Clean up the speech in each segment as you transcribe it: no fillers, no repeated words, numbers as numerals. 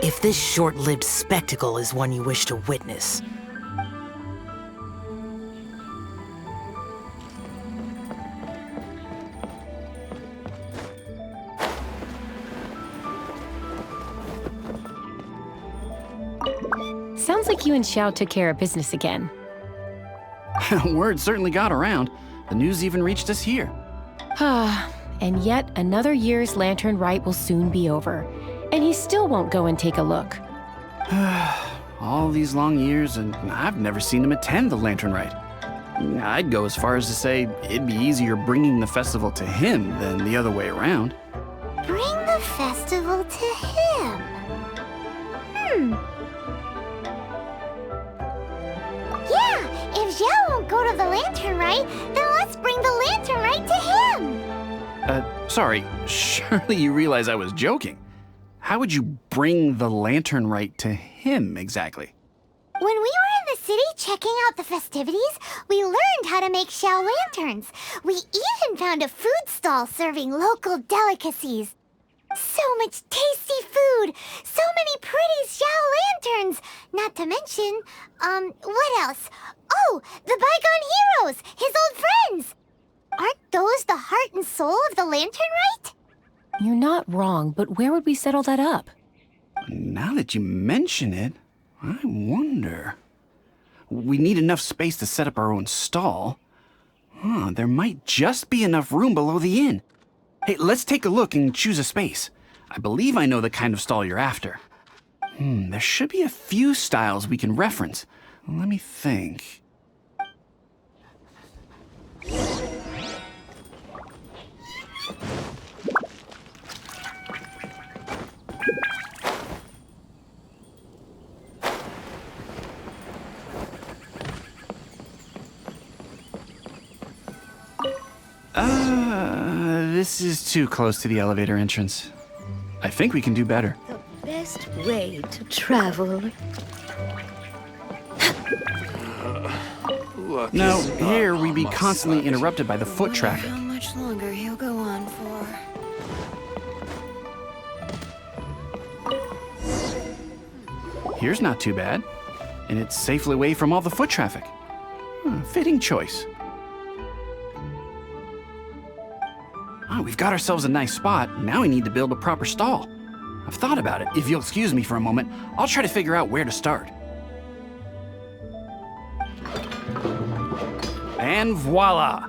If this short-lived spectacle is one you wish to witness. Sounds like you and Xiao took care of business again. Word certainly got around. The news even reached us here. And yet another year's lantern rite will soon be over, and he still won't go and take a look. All these long years, and I've never seen him attend the lantern rite. I'd go as far as to say it'd be easier bringing the festival to him than the other way around. Bring the festival to him? Yeah, if Xiao won't go to the lantern rite, then let's bring the lantern rite to him. Sorry, surely you realize I was joking. How would you bring the lantern rite to him exactly? When we were in the city checking out the festivities, we learned how to make Xiao lanterns. We even found a food stall serving local delicacies. So much tasty food! So many pretty Xiao lanterns! Not to mention, what else? Oh, the bygone heroes! His old friends! Aren't those the heart and soul of the lantern rite? You're not wrong, but where would we settle that up? Now that you mention it, I wonder. We need enough space to set up our own stall. There might just be enough room below the inn. Hey, let's take a look and choose a space. I believe I know the kind of stall you're after. There should be a few styles we can reference. Let me think. This is too close to the elevator entrance. I think we can do better. The best way to travel. Now, here we'd be constantly interrupted by the foot traffic. How much longer he'll go on for? Here's not too bad, and it's safely away from all the foot traffic. Fitting choice. We've got ourselves a nice spot. Now we need to build a proper stall. I've thought about it. If you'll excuse me for a moment, I'll try to figure out where to start. And voila!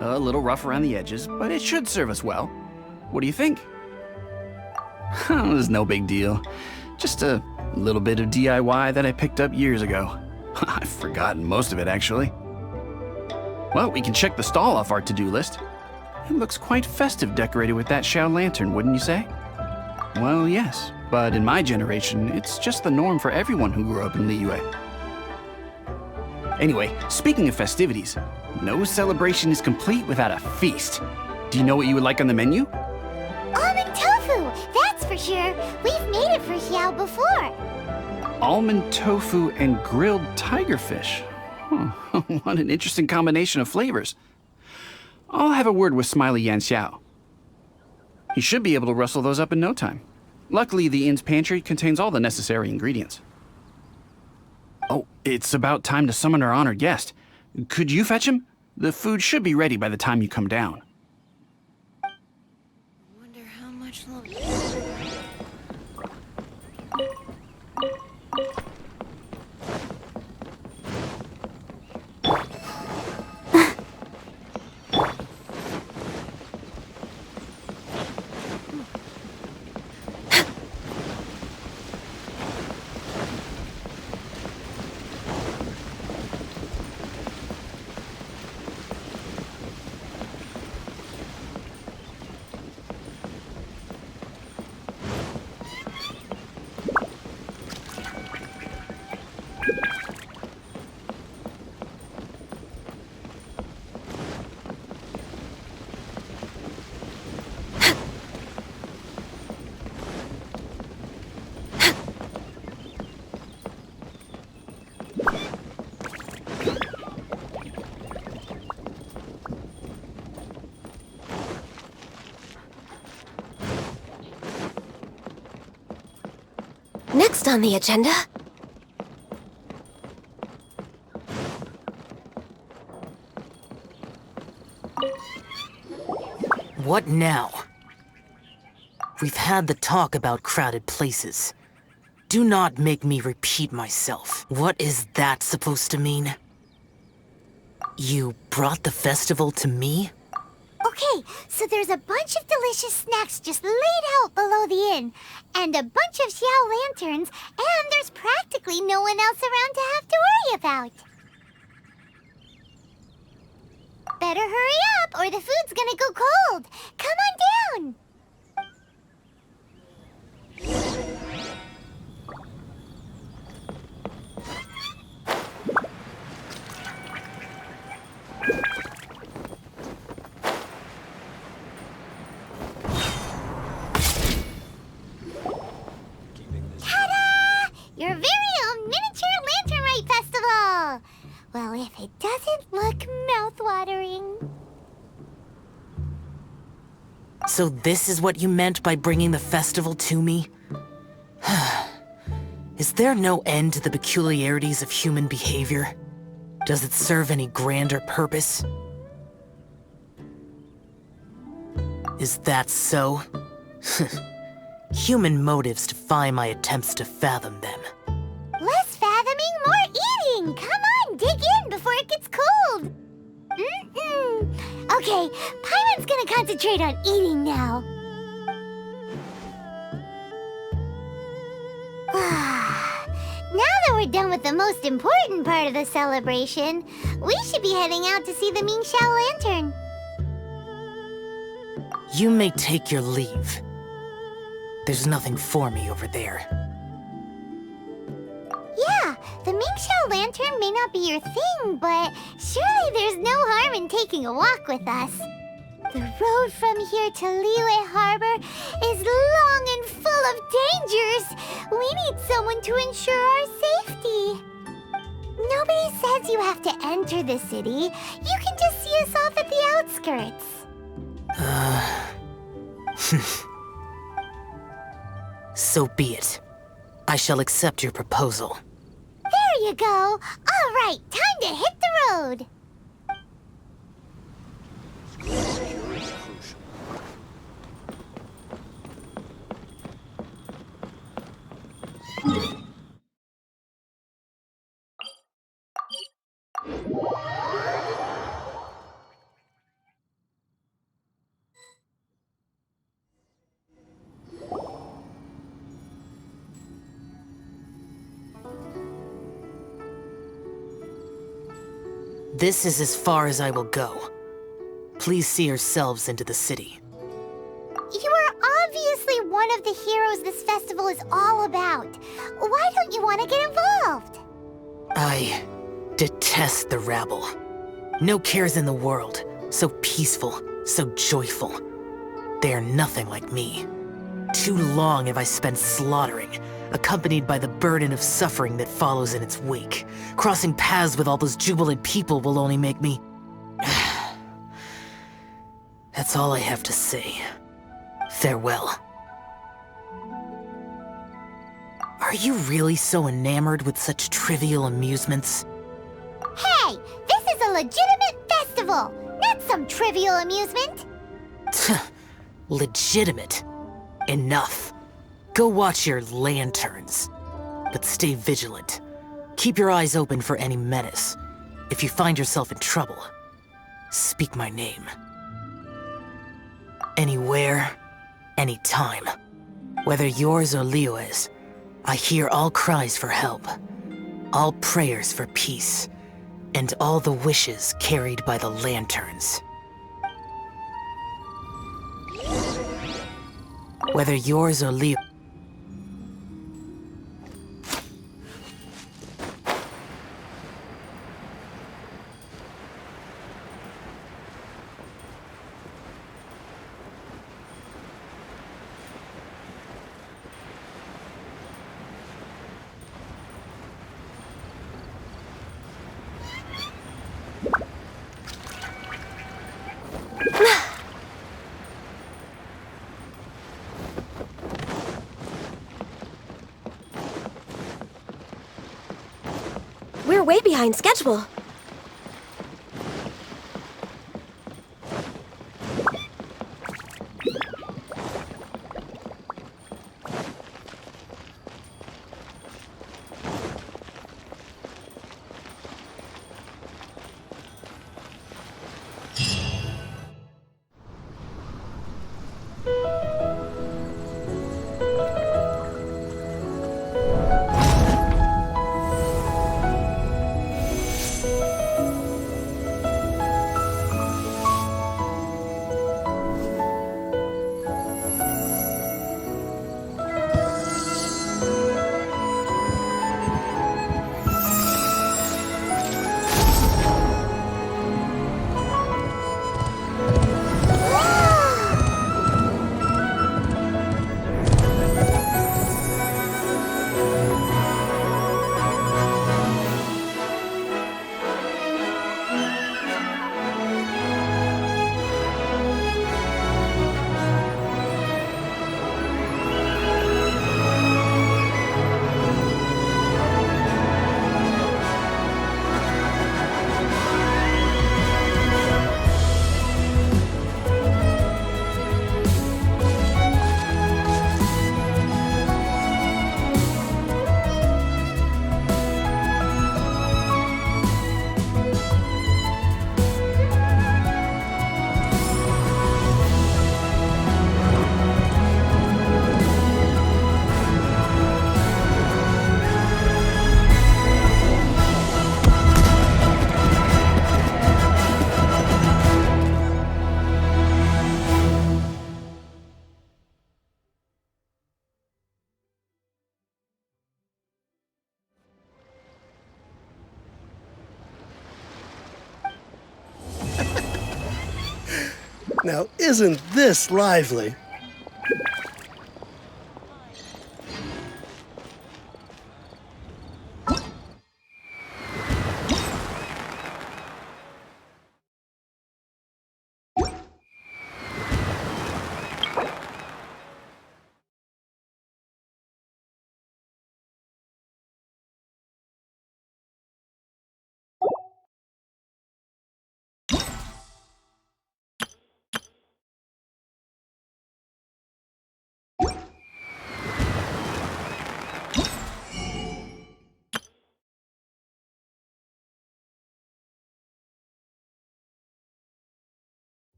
A little rough around the edges, but it should serve us well. What do you think? It's no big deal. Just a little bit of DIY that I picked up years ago. I've forgotten most of it, actually. Well, we can check the stall off our to-do list. It looks quite festive decorated with that Xiao lantern, wouldn't you say? Well, yes, but in my generation, it's just the norm for everyone who grew up in Liyue. Anyway, speaking of festivities, no celebration is complete without a feast. Do you know what you would like on the menu? Almond tofu, that's for sure. We've made it for Xiao before. Almond tofu and grilled tigerfish. What an interesting combination of flavors. I'll have a word with Smiley Yan Xiao. He should be able to rustle those up in no time. Luckily, the inn's pantry contains all the necessary ingredients. Oh, it's about time to summon our honored guest. Could you fetch him? The food should be ready by the time you come down. Wonder how much longer. Next on the agenda... What now? We've had the talk about crowded places. Do not make me repeat myself. What is that supposed to mean? You brought the festival to me? Okay, so there's a bunch of delicious snacks just laid out below the inn, and a bunch of Xiao lanterns, and there's practically no one else around to have to worry about. Better hurry up, or the food's gonna go cold. Come on down. Ta-da! Your very own miniature lantern rite festival! Well, if it doesn't look mouth-watering. So this is what you meant by bringing the festival to me? Is there no end to the peculiarities of human behavior? Does it serve any grander purpose? Is that so? Human motives defy my attempts to fathom them. Less fathoming, more eating! Come on, dig in before it gets cold! Okay, Paimon's gonna concentrate on eating now. Now that we're done with the most important part of the celebration, we should be heading out to see the Mingxiao Lantern. You may take your leave. There's nothing for me over there. Yeah, the Mingxiao Lantern may not be your thing, but surely there's no harm in taking a walk with us. The road from here to Liyue Harbor is long and full of dangers. We need someone to ensure our safety. Nobody says you have to enter the city. You can just see us off at the outskirts. So be it. I shall accept your proposal. There you go. All right, time to hit the road. This is as far as I will go. Please see yourselves into the city. You are obviously one of the heroes this festival is all about. Why don't you want to get involved? I detest the rabble. No cares in the world. So peaceful, so joyful. They are nothing like me. Too long have I spent slaughtering, accompanied by the burden of suffering that follows in its wake. Crossing paths with all those jubilant people will only make me... That's all I have to say. Farewell. Are you really so enamored with such trivial amusements? Hey, this is a legitimate festival, not some trivial amusement. Legitimate. Enough. Go watch your lanterns. But stay vigilant. Keep your eyes open for any menace. If you find yourself in trouble, speak my name. Anywhere, anytime. Whether yours or Liyue's, I hear all cries for help, all prayers for peace, and all the wishes carried by the lanterns. Whether yours or Liyue... We're way behind schedule. Now, isn't this lively?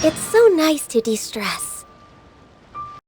It's so nice to de-stress.